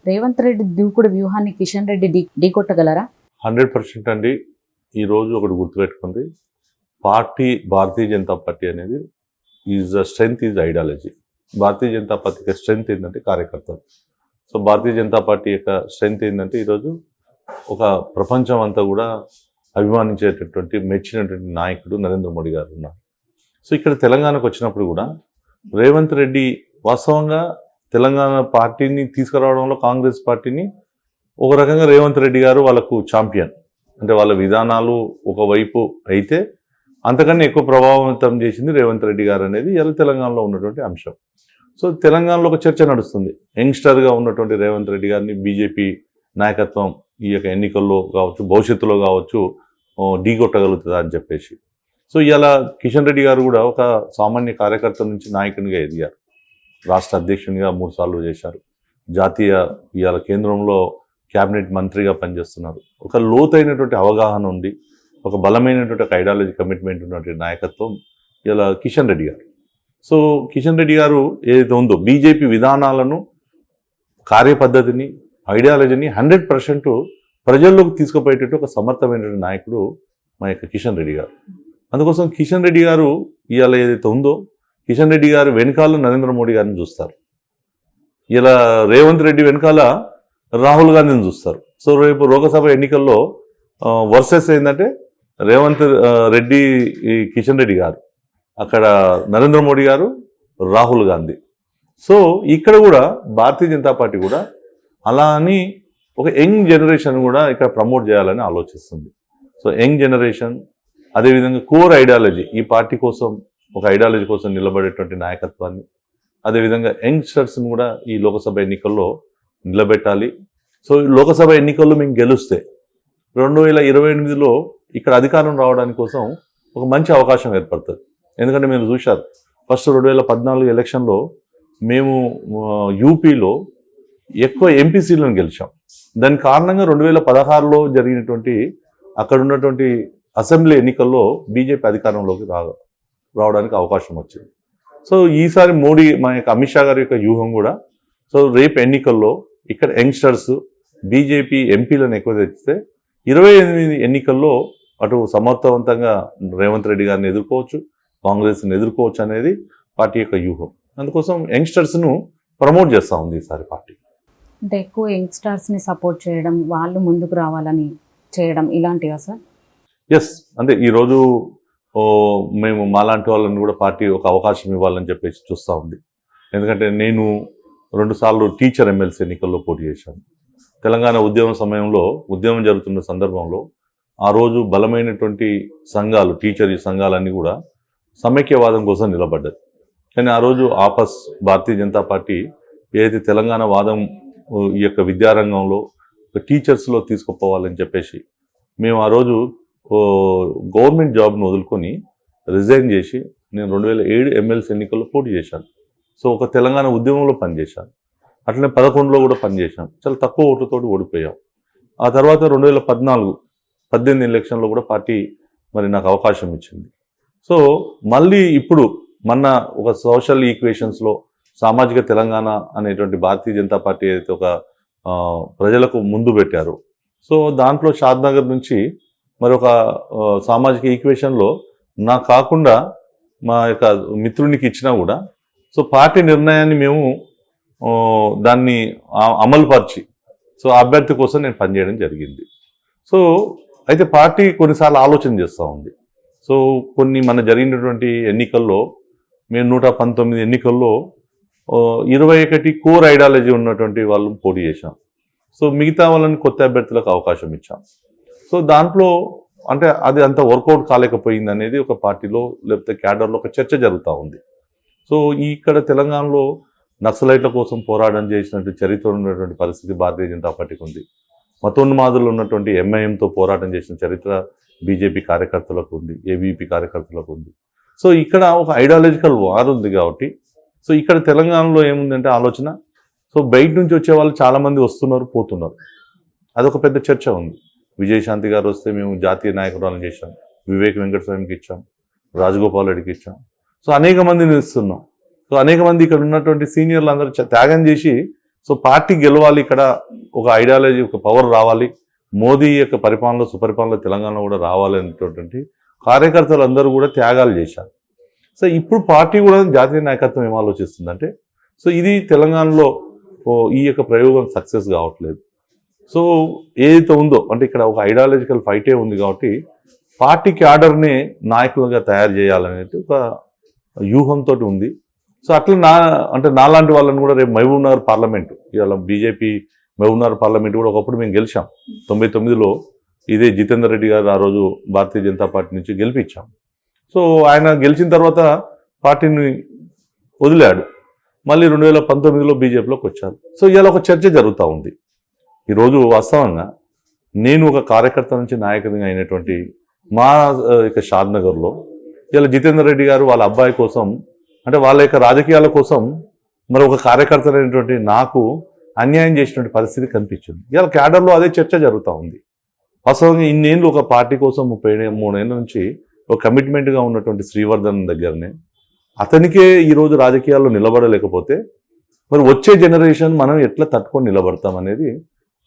రేవంత్ రెడ్డి దూకుడు వ్యూహాన్ని కిషన్ రెడ్డి ఢీకొట్టగలరా? 100% అండి. ఈరోజు ఒకటి గుర్తుపెట్టుకుంది, భారతీయ జనతా పార్టీ అనేది strength is ideology. Bharatiya Janata party యొక్క స్ట్రెంగ్త్ ఏంటంటే కార్యకర్తలు. సో భారతీయ జనతా పార్టీ యొక్క స్ట్రెంగ్త్ ఏంటంటే ఈరోజు ఒక ప్రపంచం అంతా కూడా అభిమానించేటటువంటి మెచ్చినటువంటి నాయకుడు నరేంద్ర మోడీ గారు ఉన్నారు. సో ఇక్కడ తెలంగాణకు వచ్చినప్పుడు కూడా రేవంత్ రెడ్డి వాస్తవంగా తెలంగాణ పార్టీని తీసుకురావడంలో కాంగ్రెస్ పార్టీని ఒక రకంగా రేవంత్ రెడ్డి గారు వాళ్ళకు ఛాంపియన్. అంటే వాళ్ళ విధానాలు ఒకవైపు అయితే అంతకన్నా ఎక్కువ ప్రభావితం చేసింది రేవంత్ రెడ్డి గారు అనేది ఇలా తెలంగాణలో ఉన్నటువంటి అంశం. సో తెలంగాణలో ఒక చర్చ నడుస్తుంది, యంగ్స్టర్గా ఉన్నటువంటి రేవంత్ రెడ్డి గారిని బీజేపీ నాయకత్వం ఈ యొక్క ఎన్నికల్లో కావచ్చు, భవిష్యత్తులో కావచ్చు ఢీకొట్టగలుగుతుందా అని చెప్పేసి. సో ఇలా కిషన్ రెడ్డి గారు కూడా ఒక సామాన్య కార్యకర్త నుంచి నాయకునిగా ఎదిగారు. రాష్ట్ర అధ్యక్షునిగా 3 సార్లు చేశారు. జాతీయ ఇవాళ కేంద్రంలో క్యాబినెట్ మంత్రిగా పనిచేస్తున్నారు. ఒక లోతైనటువంటి అవగాహన ఉంది, ఒక బలమైనటువంటి ఒక ఐడియాలజీ కమిట్మెంట్ ఉన్నటువంటి నాయకత్వం ఇలా కిషన్ రెడ్డి గారు. సో కిషన్ రెడ్డి గారు ఏదైతే ఉందో బీజేపీ విధానాలను, కార్యపద్ధతిని, ఐడియాలజీని 100% ప్రజల్లోకి తీసుకుపోయేటట్టు ఒక సమర్థమైనటువంటి నాయకుడు మా యొక్క కిషన్ రెడ్డి గారు. అందుకోసం కిషన్ రెడ్డి గారు ఇవాళ ఏదైతే ఉందో కిషన్ రెడ్డి గారు వెనకాల నరేంద్ర మోడీ గారిని చూస్తారు, ఇలా రేవంత్ రెడ్డి వెనకాల రాహుల్ గాంధీని చూస్తారు. సో రేపు లోకసభ ఎన్నికల్లో వర్సెస్ ఏంటంటే రేవంత్ రెడ్డి, కిషన్ రెడ్డి గారు, అక్కడ నరేంద్ర మోడీ గారు, రాహుల్ గాంధీ. సో ఇక్కడ కూడా భారతీయ జనతా పార్టీ కూడా అలా అని ఒక యంగ్ జనరేషన్ కూడా ఇక్కడ ప్రమోట్ చేయాలని ఆలోచిస్తుంది. సో యంగ్ జనరేషన్, అదేవిధంగా కోర్ ఐడియాలజీ, ఈ పార్టీ కోసం ఒక ఐడియాలజీ కోసం నిలబడేటువంటి నాయకత్వాన్ని, అదేవిధంగా యంగ్స్టర్స్ని కూడా ఈ లోకసభ ఎన్నికల్లో నిలబెట్టాలి. సో లోకసభ ఎన్నికల్లో మేము గెలిస్తే 2028లో ఇక్కడ అధికారం రావడానికి కోసం ఒక మంచి అవకాశం ఏర్పడుతుంది. ఎందుకంటే మీరు చూశారు, ఫస్ట్ 2014 ఎలక్షన్లో మేము యూపీలో ఎక్కువ ఎంపీ సీట్లను గెలిచాం. దాని కారణంగా 2016లో జరిగినటువంటి అక్కడ ఉన్నటువంటి అసెంబ్లీ ఎన్నికల్లో బీజేపీ అధికారంలోకి రావడానికి అవకాశం వచ్చింది. సో ఈసారి మోడీ, మా యొక్క అమిత్ షా గారి యొక్క వ్యూహం కూడా, సో రేపు ఎన్నికల్లో ఇక్కడ యంగ్స్టర్స్ బీజేపీ ఎంపీలను ఎక్కువ తెచ్చితే 28 ఎన్నికల్లో అటు సమర్థవంతంగా రేవంత్ రెడ్డి గారిని ఎదుర్కోవచ్చు, కాంగ్రెస్ని ఎదుర్కోవచ్చు అనేది పార్టీ యొక్క వ్యూహం. అందుకోసం యంగ్స్టర్స్ను ప్రమోట్ చేస్తూ ఉంది ఈసారి పార్టీ. అంటే ఎక్కువ యంగ్స్టర్స్ని సపోర్ట్ చేయడం, వాళ్ళు ముందుకు రావాలని చేయడం, ఇలాంటివా సార్? ఎస్, అంటే ఈరోజు మేము మాలాంటి వాళ్ళని కూడా పార్టీ ఒక అవకాశం ఇవ్వాలని చెప్పేసి చూస్తూ ఉంది. ఎందుకంటే నేను 2 సార్లు టీచర్ ఎమ్మెల్సీ ఎన్నికల్లో పోటీ చేశాను. తెలంగాణ ఉద్యమం సమయంలో, ఉద్యమం జరుగుతున్న సందర్భంలో ఆ రోజు బలమైనటువంటి సంఘాలు, టీచర్ సంఘాలన్నీ కూడా సమైక్యవాదం కోసం నిలబడ్డాయి. కానీ ఆ రోజు భారతీయ జనతా పార్టీ ఏదైతే తెలంగాణ వాదం ఈ యొక్క విద్యారంగంలో టీచర్స్లో తీసుకుపోవాలని చెప్పేసి మేము ఆ రోజు గవర్నమెంట్ జాబ్ను వదులుకొని రిజైన్ చేసి నేను 2007 ఎమ్మెల్సీ ఎన్నికల్లో పోటీ చేశాను. సో ఒక తెలంగాణ ఉద్యమంలో పనిచేశాను. అట్లనే 11లో కూడా పనిచేశాను. చాలా తక్కువ ఓట్లతోటి ఓడిపోయాం. ఆ తర్వాత 2018 ఎలక్షన్లో కూడా పార్టీ మరి నాకు అవకాశం ఇచ్చింది. సో మళ్ళీ ఇప్పుడు మొన్న ఒక సోషల్ ఈక్వేషన్స్లో సామాజిక తెలంగాణ అనేటువంటి భారతీయ జనతా పార్టీ ఏదైతే ఒక ప్రజలకు ముందు పెట్టారో, సో దాంట్లో షాద్నగర్ నుంచి మరి ఒక సామాజిక ఈక్వేషన్లో నాకు కాకుండా మా యొక్క మిత్రునికి ఇచ్చినా కూడా, సో పార్టీ నిర్ణయాన్ని మేము దాన్ని అమలుపరిచి, సో అభ్యర్థి కోసం నేను పనిచేయడం జరిగింది. సో అయితే పార్టీ కొన్నిసార్లు ఆలోచన చేస్తూ ఉంది. సో కొన్ని మన జరిగినటువంటి ఎన్నికల్లో మేము 119 ఎన్నికల్లో 21 కోర్ ఐడియాలజీ ఉన్నటువంటి వాళ్ళు పోటీ చేశాం. సో మిగతా వాళ్ళని కొత్త అభ్యర్థులకు అవకాశం ఇచ్చాం. సో దాంట్లో అంటే అది అంత వర్కౌట్ కాలేకపోయింది అనేది ఒక పార్టీలో లేకపోతే క్యాడర్లో ఒక చర్చ జరుగుతూ ఉంది. సో ఇక్కడ తెలంగాణలో నక్సలైట్ల కోసం పోరాటం చేసినట్టు చరిత్ర ఉన్నటువంటి పరిస్థితి భారతీయ జనతా పార్టీకి ఉంది. మతోన్మాదులు ఉన్నటువంటి ఎంఐఎంతో పోరాటం చేసిన చరిత్ర బీజేపీ కార్యకర్తలకు ఉంది, ఏబీపీ కార్యకర్తలకు ఉంది. సో ఇక్కడ ఒక ఐడియాలజికల్ వార్ ఉంది కాబట్టి, సో ఇక్కడ తెలంగాణలో ఏముందంటే ఆలోచన, సో బయట నుంచి వచ్చే వాళ్ళు చాలామంది వస్తున్నారు, పోతున్నారు. అదొక పెద్ద చర్చ ఉంది. విజయశాంతి గారు వస్తే మేము జాతీయ నాయకురాలను చేశాం, వివేక్ వెంకటస్వామికి ఇచ్చాం, రాజగోపాల్ రెడ్డికి ఇచ్చాం. సో అనేక మందిని ఇస్తున్నాం. సో అనేక మంది ఇక్కడ ఉన్నటువంటి సీనియర్లు అందరూ త్యాగం చేసి సో పార్టీ గెలవాలి, ఇక్కడ ఒక ఐడియాలజీ, ఒక పవర్ రావాలి, మోదీ యొక్క పరిపాలనలో సుపరిపాలనలో తెలంగాణ కూడా రావాలి అనేటటువంటి కార్యకర్తలు అందరూ కూడా త్యాగాలు చేశారు. సో ఇప్పుడు పార్టీ కూడా జాతీయ నాయకత్వం ఏం ఆలోచిస్తుందంటే, సో ఇది తెలంగాణలో ఈ యొక్క ప్రయోగం సక్సెస్ కావట్లేదు. సో ఏదైతే ఉందో అంటే ఇక్కడ ఒక ఐడియాలజికల్ ఫైటే ఉంది కాబట్టి పార్టీ క్యాడర్ని నాయకులుగా తయారు చేయాలనేది ఒక వ్యూహంతో ఉంది. సో అట్లా నాలాంటి వాళ్ళని కూడా రేపు మహబూబ్నగర్ పార్లమెంటు, ఇవాళ బీజేపీ మహబూబ్నగర్ పార్లమెంట్ కూడా ఒకప్పుడు మేము గెలిచాం 99లో. ఇదే జితేందర్ రెడ్డి గారు ఆ రోజు భారతీయ జనతా పార్టీ నుంచి గెలిపించాం. సో ఆయన గెలిచిన తర్వాత పార్టీని వదిలాడు, మళ్ళీ 2019లో బీజేపీలోకి వచ్చారు. సో ఇవాళ ఒక చర్చ జరుగుతూ ఉంది. ఈరోజు వాస్తవంగా నేను ఒక కార్యకర్త నుంచి నాయకుడిగా అయినటువంటి మా ఇక షాద్నగర్లో ఇలా జితేందర్ రెడ్డి గారు వాళ్ళ అబ్బాయి కోసం, అంటే వాళ్ళ యొక్క రాజకీయాల కోసం మరి ఒక కార్యకర్త అయినటువంటి నాకు అన్యాయం చేసినటువంటి పరిస్థితి కనిపించింది. ఇవాళ క్యాడర్లో అదే చర్చ జరుగుతూ ఉంది. వాస్తవంగా ఇన్నేళ్ళు ఒక పార్టీ కోసం 33 ఏళ్ళ నుంచి ఒక కమిట్మెంట్గా ఉన్నటువంటి శ్రీవర్ధన్ దగ్గరనే అతనికే ఈరోజు రాజకీయాల్లో నిలబడలేకపోతే మరి వచ్చే జనరేషన్ మనం ఎట్లా తట్టుకొని నిలబడతాం అనేది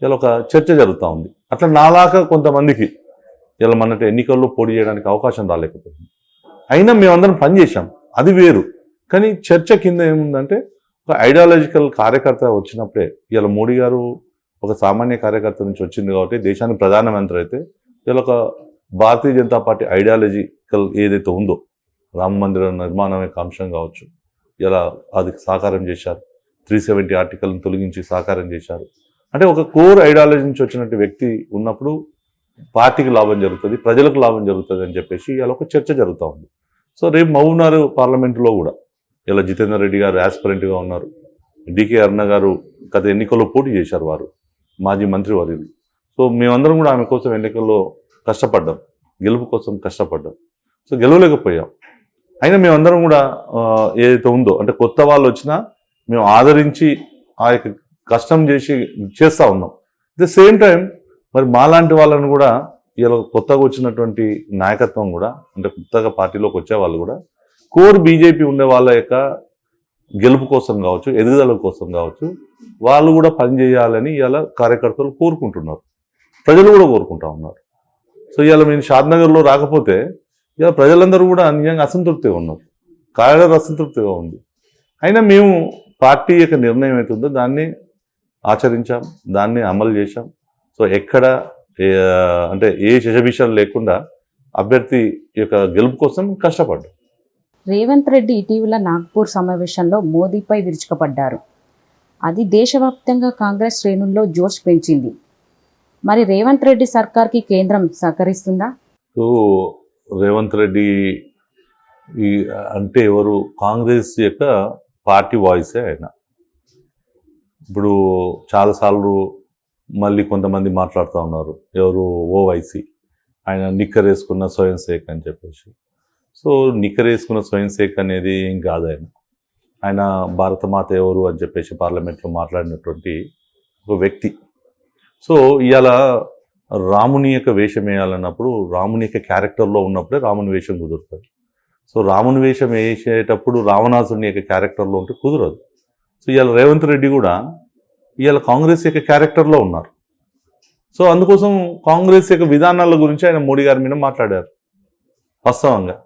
ఇలా ఒక చర్చ జరుగుతూ ఉంది. అట్లా నాలాగా కొంతమందికి ఇలా మనకి ఎన్నికల్లో పోటీ చేయడానికి అవకాశం రాలేకపోయింది. అయినా మేమందరం పనిచేసాం, అది వేరు. కానీ చర్చ కింద ఏముందంటే ఒక ఐడియాలజికల్ కార్యకర్త వచ్చినప్పుడే, ఇలా మోడీ గారు ఒక సామాన్య కార్యకర్త నుంచి వచ్చింది కాబట్టి దేశానికి ప్రధానమంత్రి అయితే ఇలా ఒక భారతీయ జనతా పార్టీ ఐడియాలజికల్ ఏదైతే ఉందో రామ మందిర నిర్మాణం యొక్క అంశం కావచ్చు, ఇలా అది సాకారం చేశారు. 370 ఆర్టికల్ని తొలగించి సాకారం చేశారు. అంటే ఒక కోర్ ఐడియాలజీ నుంచి వచ్చినట్టు వ్యక్తి ఉన్నప్పుడు పార్టీకి లాభం జరుగుతుంది, ప్రజలకు లాభం జరుగుతుంది అని చెప్పేసి ఇలా ఒక చర్చ జరుగుతూ ఉంది. సో రేపు మహబూబ్నగర్ పార్లమెంటులో కూడా ఇలా జితేందర్ రెడ్డి గారు యాస్పిరెంట్గా ఉన్నారు. డికే అరుణ గారు గత ఎన్నికల్లో పోటీ చేశారు, వారు మాజీ మంత్రి వర్యులు. సో మేమందరం కూడా ఆమె కోసం ఎన్నికల్లో కష్టపడ్డాం, గెలుపు కోసం కష్టపడ్డాం. సో గెలవలేకపోయాం. అయినా మేమందరం కూడా ఏదైతే ఉందో అంటే కొత్త వాళ్ళు వచ్చినా మేము ఆదరించి ఆ యొక్క కష్టం చేస్తూ ఉన్నాం. అట్ ద సేమ్ టైం మరి మాలాంటి వాళ్ళని కూడా ఇలా కొత్తగా వచ్చినటువంటి నాయకత్వం కూడా, అంటే కొత్తగా పార్టీలోకి వచ్చే వాళ్ళు కూడా కోర్ బీజేపీ ఉండే వాళ్ళ యొక్క గెలుపు కోసం కావచ్చు, ఎదుగుదల కోసం కావచ్చు, వాళ్ళు కూడా పనిచేయాలని ఇలా కార్యకర్తలు కోరుకుంటున్నారు, ప్రజలు కూడా కోరుకుంటా ఉన్నారు. సో ఇలా మేము షాద్నగర్లో రాకపోతే ఇలా ప్రజలందరూ కూడా నిజంగా అసంతృప్తిగా ఉన్నారు, కార్యకర్త అసంతృప్తిగా ఉంది. అయినా మేము పార్టీ యొక్క నిర్ణయం అవుతుందో దాన్ని ఆచరించాం, దాన్ని అమలు చేశాం. సో ఎక్కడ అంటే ఏ శశభిషాలు లేకుండా అభ్యర్థి యొక్క గెలుపు కోసం కష్టపడ్డాం. రేవంత్ రెడ్డి ఇటీవల నాగ్పూర్ సమావేశంలో మోదీపై విరుచుకుపడ్డారు. అది దేశవ్యాప్తంగా కాంగ్రెస్ శ్రేణుల్లో జోష్ పెంచింది. మరి రేవంత్ రెడ్డి సర్కార్కి కేంద్రం సహకరిస్తుందా? సో రేవంత్ రెడ్డి అంటే ఎవరు? కాంగ్రెస్ యొక్క పార్టీ వాయిసే ఆయన. ఇప్పుడు చాలాసార్లు మళ్ళీ కొంతమంది మాట్లాడుతూ ఉన్నారు, ఎవరు ఓవైసీ, ఆయన నిక్కర్ వేసుకున్న స్వయం సేక్ అని చెప్పేసి. సో నిక్కర్ వేసుకున్న స్వయం సేక్ అనేది ఏం కాదు. ఆయన భారతమాత ఎవరు అని చెప్పేసి పార్లమెంట్లో మాట్లాడినటువంటి ఒక వ్యక్తి. సో ఇవాళ రాముని యొక్క వేషం వేయాలన్నప్పుడు రాముని యొక్క క్యారెక్టర్లో ఉన్నప్పుడే రాముని వేషం కుదురుతుంది. సో రాముని వేషం వేసేటప్పుడు రావణాసుని యొక్క క్యారెక్టర్లో ఉంటే కుదరదు. సో ఇవాళ రేవంత్ రెడ్డి కూడా ఇవాళ కాంగ్రెస్ యొక్క క్యారెక్టర్లో ఉన్నారు. సో అందుకోసం కాంగ్రెస్ యొక్క విధానాల గురించి ఆయన మోడీ గారి మీద మాట్లాడారు వాస్తవంగా.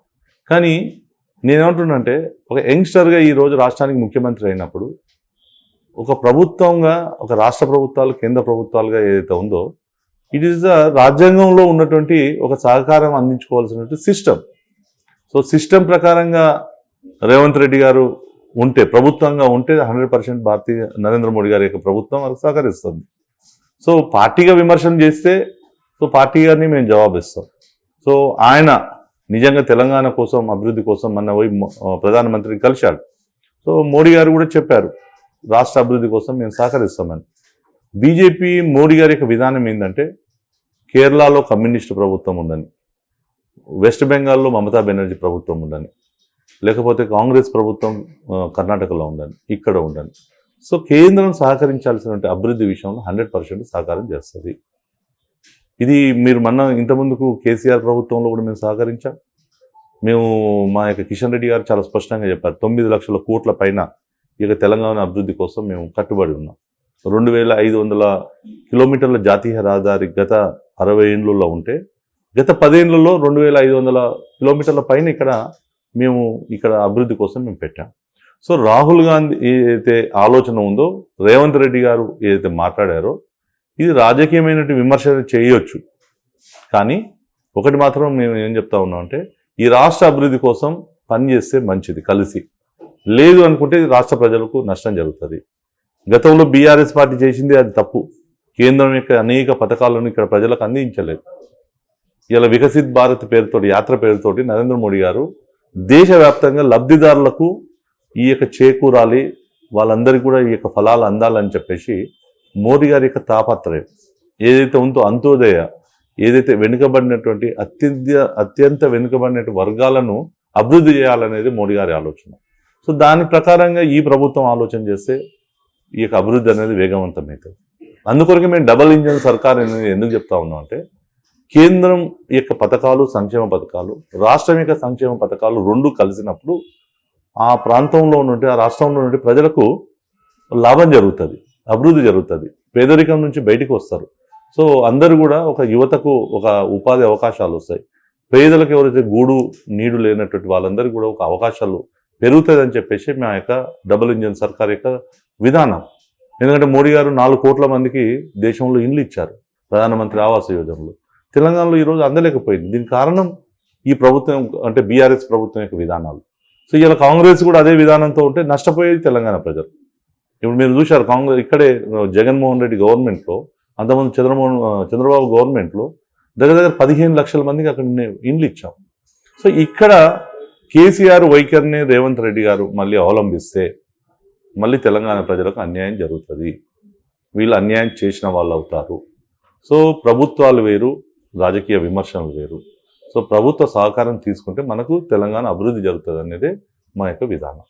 కానీ నేనేమంటున్నానంటే ఒక యంగ్స్టర్గా ఈరోజు రాష్ట్రానికి ముఖ్యమంత్రి అయినప్పుడు ఒక ప్రభుత్వంగా, ఒక రాష్ట్ర ప్రభుత్వాలు కేంద్ర ప్రభుత్వాలుగా ఏదైతే ఉందో ఇట్ ఈస్ ద రాజ్యాంగంలో ఉన్నటువంటి ఒక సహకారం అందించుకోవాల్సినటువంటి సిస్టమ్. సో సిస్టమ్ ప్రకారంగా రేవంత్ రెడ్డి గారు ఉంటే, ప్రభుత్వంగా ఉంటే 100% భారతీయ నరేంద్ర మోడీ గారి యొక్క ప్రభుత్వం వారికి సహకరిస్తుంది. సో పార్టీగా విమర్శలు చేస్తే సో పార్టీ గారిని మేము జవాబిస్తాం. సో ఆయన నిజంగా తెలంగాణ కోసం, అభివృద్ధి కోసం మొన్న పోయి ప్రధానమంత్రిని కలిశాడు. సో మోడీ గారు కూడా చెప్పారు రాష్ట్ర అభివృద్ధి కోసం మేము సహకరిస్తామని. బీజేపీ మోడీ గారి యొక్క విధానం ఏంటంటే కేరళలో కమ్యూనిస్టు ప్రభుత్వం ఉందని, వెస్ట్ బెంగాల్లో మమతా బెనర్జీ ప్రభుత్వం ఉండని, లేకపోతే కాంగ్రెస్ ప్రభుత్వం కర్ణాటకలో ఉండని, ఇక్కడ ఉండని. సో కేంద్రం సహకరించాల్సినటువంటి అభివృద్ధి విషయంలో 100% సహకారం చేస్తుంది. ఇది మీరు ఇంతకుముందుకు కేసీఆర్ ప్రభుత్వంలో కూడా మేము సహకరించాం. మేము మా యొక్క కిషన్ రెడ్డి గారు చాలా స్పష్టంగా చెప్పారు, 9 లక్షల కోట్ల పైన ఇక తెలంగాణ అభివృద్ధి కోసం మేము కట్టుబడి ఉన్నాం. 2500 కిలోమీటర్ల జాతీయ రహదారి గత 60 ఏళ్ళలో ఉంటే గత 10 ఏళ్లలో 2500 కిలోమీటర్ల పైన మేము ఇక్కడ అభివృద్ధి కోసం మేము పెట్టాం. సో రాహుల్ గాంధీ ఏదైతే ఆలోచన ఉందో, రేవంత్ రెడ్డి గారు ఏదైతే మాట్లాడారో, ఇది రాజకీయమైనటువంటి విమర్శ చేయొచ్చు. కానీ ఒకటి మాత్రం మేము ఏం చెప్తా ఉన్నాం అంటే, ఈ రాష్ట్ర అభివృద్ధి కోసం పనిచేస్తే మంచిది కలిసి. లేదు అనుకుంటే రాష్ట్ర ప్రజలకు నష్టం జరుగుతుంది. గతంలో బీఆర్ఎస్ పార్టీ చేసింది అది తప్పు. కేంద్రం యొక్క అనేక పథకాలను ఇక్కడ ప్రజలకు అందించలేదు. ఇలా వికసిత్ భారత్ పేరుతోటి, యాత్ర పేరుతోటి నరేంద్ర మోడీ గారు దేశవ్యాప్తంగా లబ్ధిదారులకు ఈ యొక్క చేకూరాలి, వాళ్ళందరికీ కూడా ఈ యొక్క ఫలాలు అందాలని చెప్పేసి మోడీ గారి యొక్క తాపత్రయం ఏదైతే ఉందో, అంత్యోదయ ఏదైతే వెనుకబడినటువంటి అత్యంత వెనుకబడిన వర్గాలను అభివృద్ధి చేయాలనేది మోడీ గారి ఆలోచన. సో దాని ప్రకారంగా ఈ ప్రభుత్వం ఆలోచన చేస్తే ఈ యొక్క అభివృద్ధి అనేది వేగవంతమవుతుంది. అందుకొరకు మేము డబుల్ ఇంజన్ సర్కార్ అనేది ఎందుకు చెప్తా ఉన్నాం అంటే, కేంద్రం యొక్క పథకాలు, సంక్షేమ పథకాలు, రాష్ట్రం యొక్క సంక్షేమ పథకాలు రెండు కలిసినప్పుడు ఆ ప్రాంతంలో నుండి, ఆ రాష్ట్రంలో నుండి ప్రజలకు లాభం జరుగుతుంది, అభివృద్ధి జరుగుతుంది, పేదరికం నుంచి బయటికి వస్తారు. సో అందరూ కూడా ఒక యువతకు ఒక ఉపాధి అవకాశాలు వస్తాయి. పేదలకు ఎవరైతే గూడు నీడు లేనటువంటి వాళ్ళందరికీ కూడా ఒక అవకాశాలు పెరుగుతుందని చెప్పేసి మా యొక్క డబుల్ ఇంజన్ సర్కార్ యొక్క విధానం. ఎందుకంటే మోడీ గారు 4 కోట్ల మందికి దేశంలో ఇండ్లు ఇచ్చారు ప్రధానమంత్రి ఆవాస్ యోజనలో. తెలంగాణలో ఈరోజు అందలేకపోయింది. దీనికి కారణం ఈ ప్రభుత్వం అంటే బీఆర్ఎస్ ప్రభుత్వం యొక్క విధానాలు. సో ఇలా కాంగ్రెస్ కూడా అదే విధానంతో ఉంటే నష్టపోయేది తెలంగాణ ప్రజలు. ఇప్పుడు మీరు చూశారు, కాంగ్రెస్ ఇక్కడే జగన్మోహన్ రెడ్డి గవర్నమెంట్లో, అంతమంది చంద్రబాబు గవర్నమెంట్లో దగ్గర 15 లక్షల మందికి అక్కడ ఇండ్లు ఇచ్చాం. సో ఇక్కడ కేసీఆర్ వైఖరిని రేవంత్ రెడ్డి గారు మళ్ళీ అవలంబిస్తే మళ్ళీ తెలంగాణ ప్రజలకు అన్యాయం జరుగుతుంది. వీళ్ళు అన్యాయం చేసిన వాళ్ళు అవుతారు. సో ప్రభుత్వాలు వేరు, రాజకీయ విమర్శనలు వేరు. సో ప్రభుత్వ సహకారం తీసుకుంటే మనకు తెలంగాణ అభివృద్ధి జరుగుతుంది అనేది మా యొక్క విధానం.